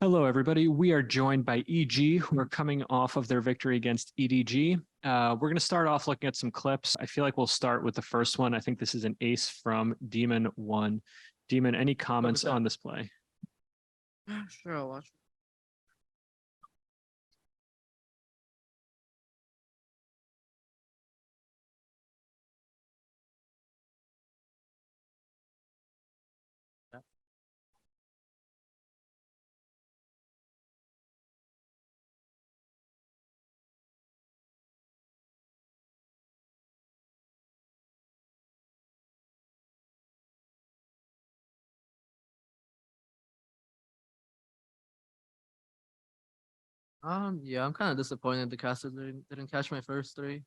Hello, everybody. We are joined by EG, who are coming off of their victory against EDG. We're going to start off looking at some clips. I feel like we'll start with the first one. I think this is an ace from Demon 1. Demon, any comments on this play? Sure, I'll watch. Yeah, I'm kind of disappointed the caster didn't catch my first three.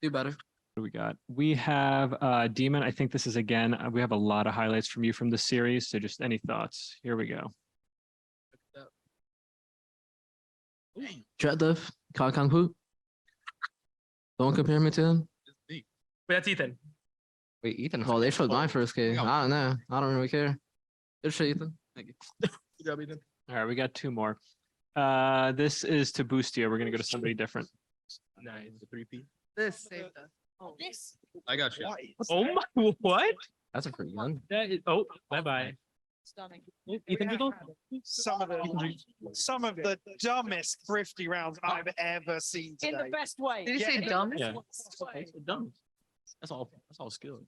Do better. What do we got? We have Demon. I think this is, again, we have a lot of highlights from you from the series. So just any thoughts? Here we go. Dret Dev, Kang Hu. Don't compare me to him. Wait, that's Ethan. Wait, Ethan. Well, they showed my first game. I don't know. I don't really care. Good shit, Ethan. Thank you. Good job, Ethan. All right, we got two more. This is to boostio. We're going to go to somebody different. Nice. The 3P. This saved us. Oh, this. I got you. Oh my, what? That's a pretty gun. That is, oh, bye-bye. Stunning. Ethan Giggle? Some of the dumbest thrifty rounds I've ever seen In today. the best way. Did you say dumb? Yeah. Dumb. That's all skill.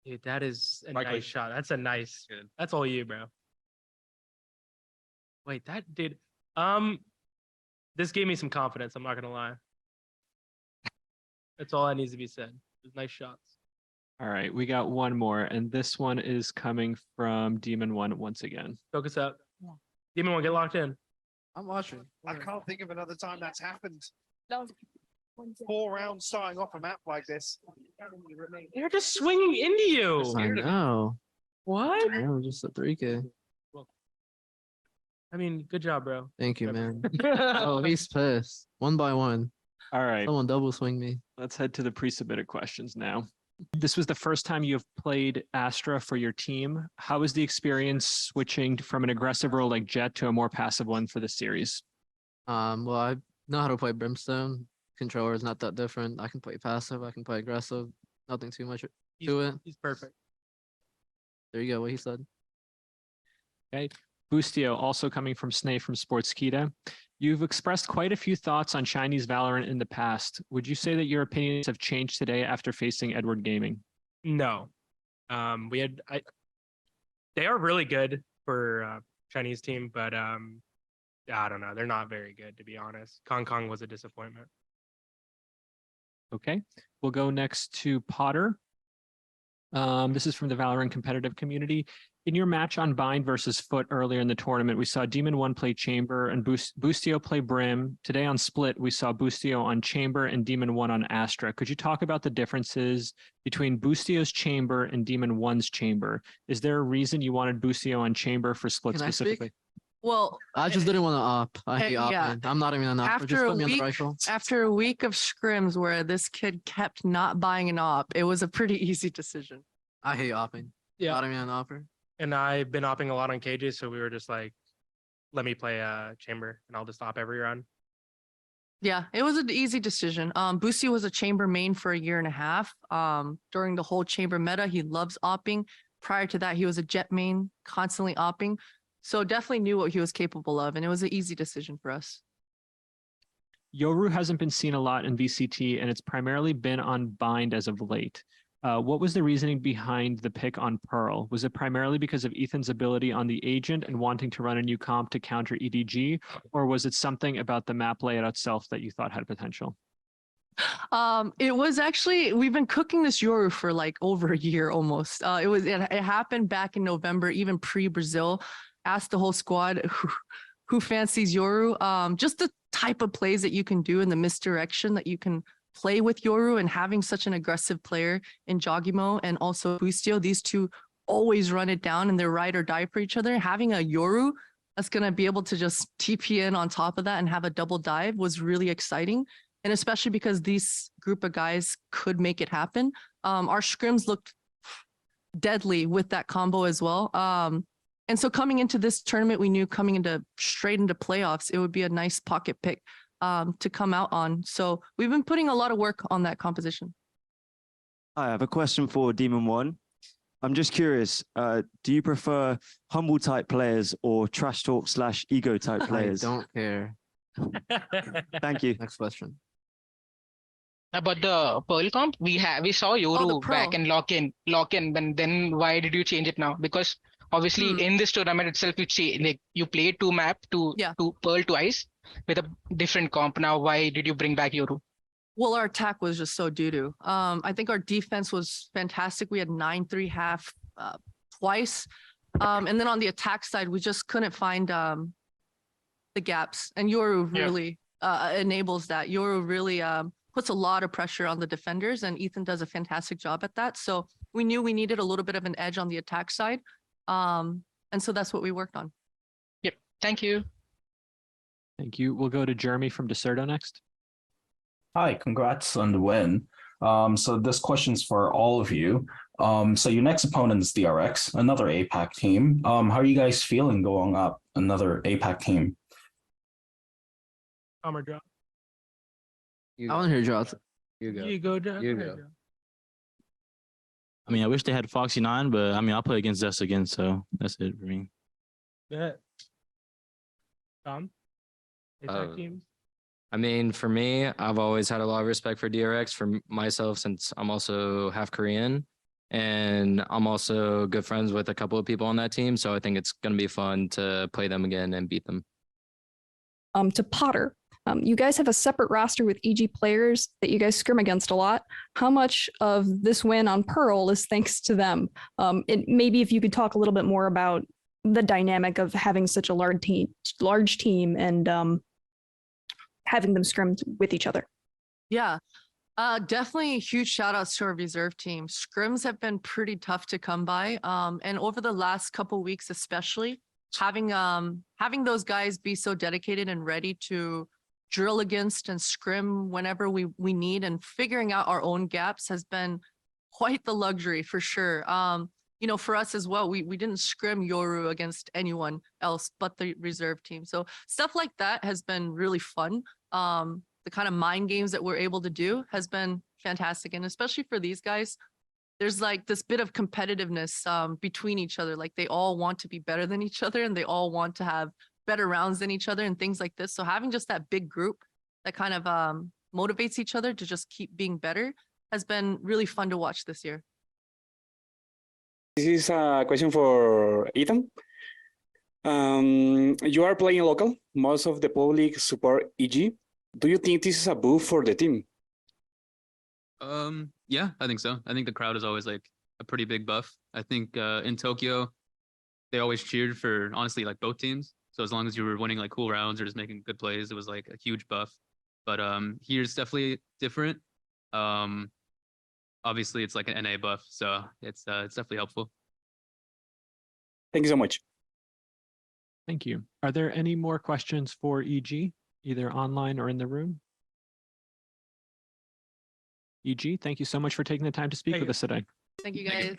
Dude, that is a Mike, nice shot. That's a nice. Good. That's all you, bro. Wait, that did. This gave me some confidence. I'm not gonna lie. That's all that needs to be said. There's nice shots. All right, we got one more, and this one is coming from Demon 1 once again. Focus up. Yeah. Demon 1, get locked in. I'm watching. I can't think of another time that's happened. No. 4 rounds starting off a map like this. They're just swinging into you. I know. What? I'm just a 3K. I mean, good job, bro. Thank you, man. Oh, he's pissed. 1 by 1. All right, Someone double swing me. let's head to the pre-submitted questions now. This was the first time you have played Astra for your team. How was the experience switching from an aggressive role like Jet to a more passive one for the series? Well, I know how to play Brimstone. Controller is not that different. I can play passive. I can play aggressive. Nothing too much to it. He's perfect. There you go. What he said. Okay. boostio, also coming from Snay from Sportskita. You've expressed quite a few thoughts on Chinese Valorant in the past. Would you say that your opinions have changed today after facing Edward Gaming? No. They are really good for Chinese team, but I don't know. They're not very good, to be honest. Kong was a disappointment. Okay, we'll go next to Potter. This is from the Valorant competitive community. In your match on Bind versus Foot earlier in the tournament, we saw Demon 1 play Chamber and boostio play Brim. Today on Split, we saw boostio on Chamber and Demon 1 on Astra. Could you talk about the differences between boostio's Chamber and Demon 1's Chamber? Is there a reason you wanted boostio on Chamber for Split Can I specifically? speak? Well, I just didn't want to op. I hate yeah. opping. I'm not even an opper. Just put me on the rifle. after a week of scrims where this kid kept not buying an op, it was a pretty easy decision. I hate opping. Yeah. Not even an opper. And I've been opping a lot on cages, so we were just like, let me play Chamber and I'll just op every run. Yeah, it was an easy decision. boostio was a chamber main for 1.5 years. During the whole chamber meta, he loves opping. Prior to that, he was a jet main, constantly opping. So definitely knew what he was capable of, and it was an easy decision for us. Yoru hasn't been seen a lot in VCT, and it's primarily been on Bind as of late. What was the reasoning behind the pick on Pearl? Was it primarily because of Ethan's ability on the agent and wanting to run a new comp to counter EDG, or was it something about the map layout itself that you thought had potential? It was actually, we've been cooking this Yoru for like over 1 year almost. It happened back in November, even pre-Brazil. Asked the whole squad who fancies Yoru. Just the type of plays that you can do and the misdirection that you can play with Yoru, and having such an aggressive player in Jogimo and also boostio, these two always run it down and they're ride or die for each other. Having a Yoru that's going to be able to just TP in on top of that and have a double dive was really exciting. And especially because these group of guys could make it happen. Our scrims looked deadly with that combo as well. And so coming into this tournament, we knew coming into straight into playoffs, it would be a nice pocket pick to come out on. So we've been putting a lot of work on that composition. I have a question for Demon One. I'm just curious, do you prefer humble type players or trash talk / ego type players? I don't care. Thank you. Next question. About the Pearl comp, we saw Yoru Pearl. back in lock in, and then why did you change it now? Because obviously in this tournament itself, you played two map to Pearl twice with a different comp. Now, why did you bring back Yoru? Well, our attack was just so doo-doo. I think our defense was fantastic. We had 9-3 half twice. And then on the attack side, we just couldn't find the gaps. And Yoru really enables that. Yoru really puts a lot of pressure on the defenders, and Ethan does a fantastic job at that. So we knew we needed a little bit of an edge on the attack side. And so that's what we worked on. Yep. Thank you. Thank you. We'll go to Jeremy from Deserto next. Hi, congrats on the win. So this question's for all of you. So your next opponent is DRX, another APAC team. How are you guys feeling going up another APAC team? Bomber drop. I want to hear draws. You go. You go down. You go. I mean, I wish they had Foxy 9, but I mean, I'll play against Zest again, so that's it for me. Yeah. Tom? APAC teams? I mean, for me, I've always had a lot of respect for DRX for myself, since I'm also half Korean, and I'm also good friends with a couple of people on that team. So I think it's going to be fun to play them again and beat them. To Potter, you guys have a separate roster with EG players that you guys scrim against a lot. How much of this win on Pearl is thanks to them? Maybe if you could talk a little bit more about the dynamic of having such a large team and having them scrimmed with each other. Yeah, definitely huge shout outs to our reserve team. Scrims have been pretty tough to come by. And over the last couple weeks, especially having those guys be so dedicated and ready to drill against and scrim whenever we need, and figuring out our own gaps has been quite the luxury for sure. You know, for us as well, we didn't scrim Yoru against anyone else but the reserve team. So stuff like that has been really fun. The kind of mind games that we're able to do has been fantastic. And especially for these guys, there's like this bit of competitiveness between each other. Like they all want to be better than each other, and they all want to have better rounds than each other and things like this. So having just that big group that kind of motivates each other to just keep being better has been really fun to watch this year. This is a question for Ethan. You are playing local. Most of the public support EG. Do you think this is a boost for the team? Yeah, I think so. I think the crowd is always like a pretty big buff. I think in Tokyo, they always cheered for honestly like both teams. So as long as you were winning like cool rounds or just making good plays, it was like a huge buff. But here it's definitely different. Obviously it's like an NA buff, so it's definitely helpful. Thank you so much. Thank you. Are there any more questions for EG, either online or in the room? EG, thank you so much for taking the time to speak with us today. Thank you guys.